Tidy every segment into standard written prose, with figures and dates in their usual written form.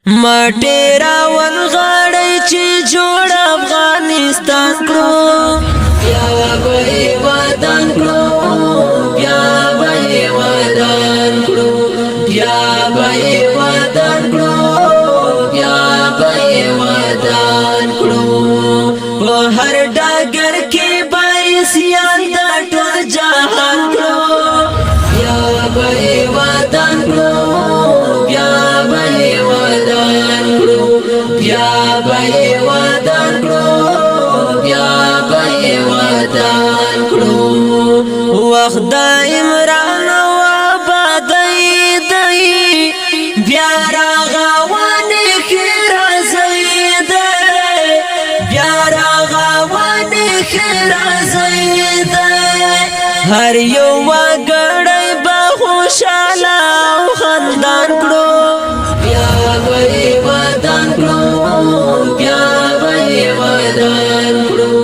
مټیرا ونغړی چې جوړ افغانستان کړو بیا به ودان کړو بیا به ودان کړو بیا به ودان کړو بیا به ودان کړو په هر ډګر کې به سیان د ټول جهان کړو بیا به ودان کړو بیا به ودان کړو بیا به ودان کړو بیا به ودان کړو وخت د عمران او آبادۍ دی بیا راغونې ښه راځي دی بیا راغونې ښه راځي دی هر یو وګړی به خوشاله او خندان کړو بیا به ودان کړو بیا به ودان کړو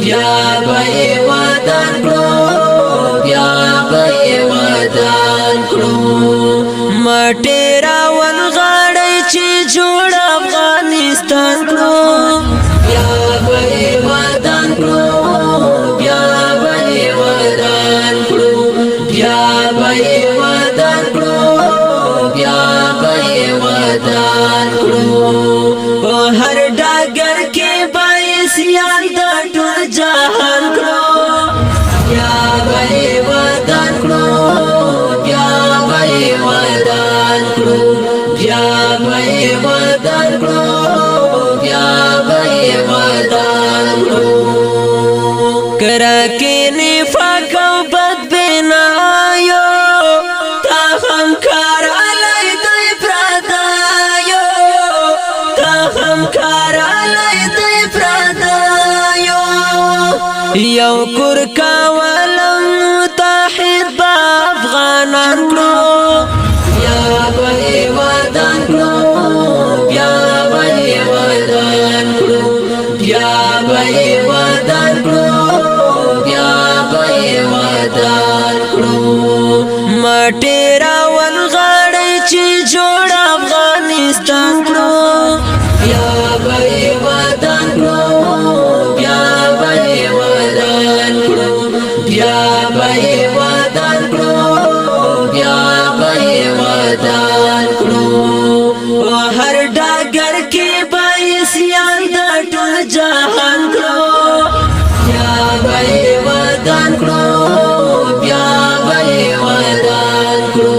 بیا به ودان کړو بیا به ودان کړو مټیرا ونغړی چې جوړ افغانستان کړو بیا به ودان کړو بیا به ودان کړو بیا به ودان کړو بیا به ودان کړو په هر ډګر کې به سیان د ټول جهان کړو بیا به ودان کړو بیا به ودان کړو بیا به ودان کړو بیا به ودان کړو کرکې نفاق او بدبینایو تا هم کار علی دی پردایو تا هم کار علی دی پردایو یو کور کولم متحد با افغانان کړو بیا به ودان کړو بیا به ودان کړو بیا به ودان کړو بیا به ودان کړو مټیرا ونغړی چې جوړ افغانستان کړو بیا به ودان کړو بیا به ودان کړو بیا به ودان کړو بیا به ودان کړو په هر ډګر کې به سیان د ټول جهان کړو بیا به ودان کړو بیا به ودان کړو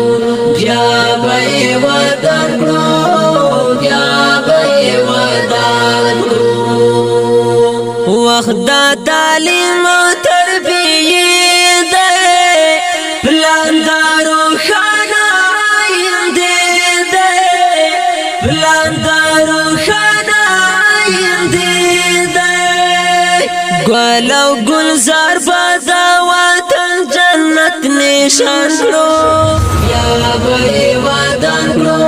بیا به ودان کړو بیا به ودان کړو وخت د تعلیم او تربیې دی پلان د روښانه آینده دی پلان د روښانه آینده دی ګل او ګلزار به د وطن جنت نشان کړو بیا به ودان کړو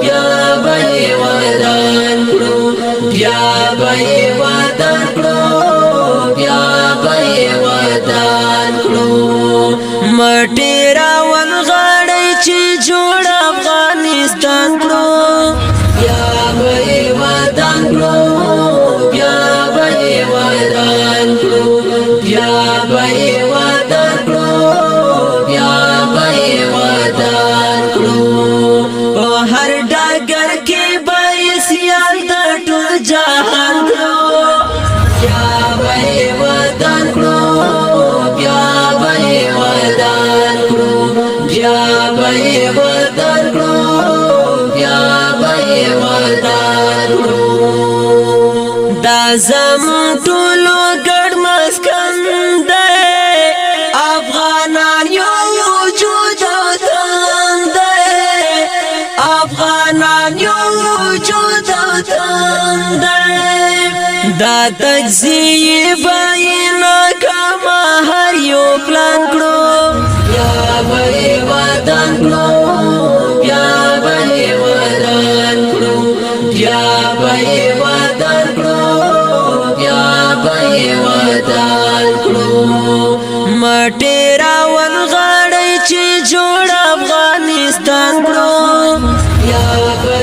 بیا به ودان کړو بیا به ودان کړو بیا به ودان کړو مټیرا ونغړی چې جوړ افغانستان کړو بیا به ودان کړو بیا به ودان کړو بیا به ودان کړو بیا به ودان کړو په هر ډګر کې به سیان د ټول جهان کړو بیا به ودان کړو بیا به ودان کړو بیا به ودان کړو بیا به ودان کړو دا زموږ ټولو ګډ مسکن دی افغانان یو وجود او تن دی افغانان یو وجود او تن دی دا تجزیه به ناکامه هر یو پلان کړو بیا به ودان کړو بیا به ودان کړو بیا به ودان کړو بیا به ودان کړو مټیرا ونغړی چې جوړ افغانستان کړو بیا به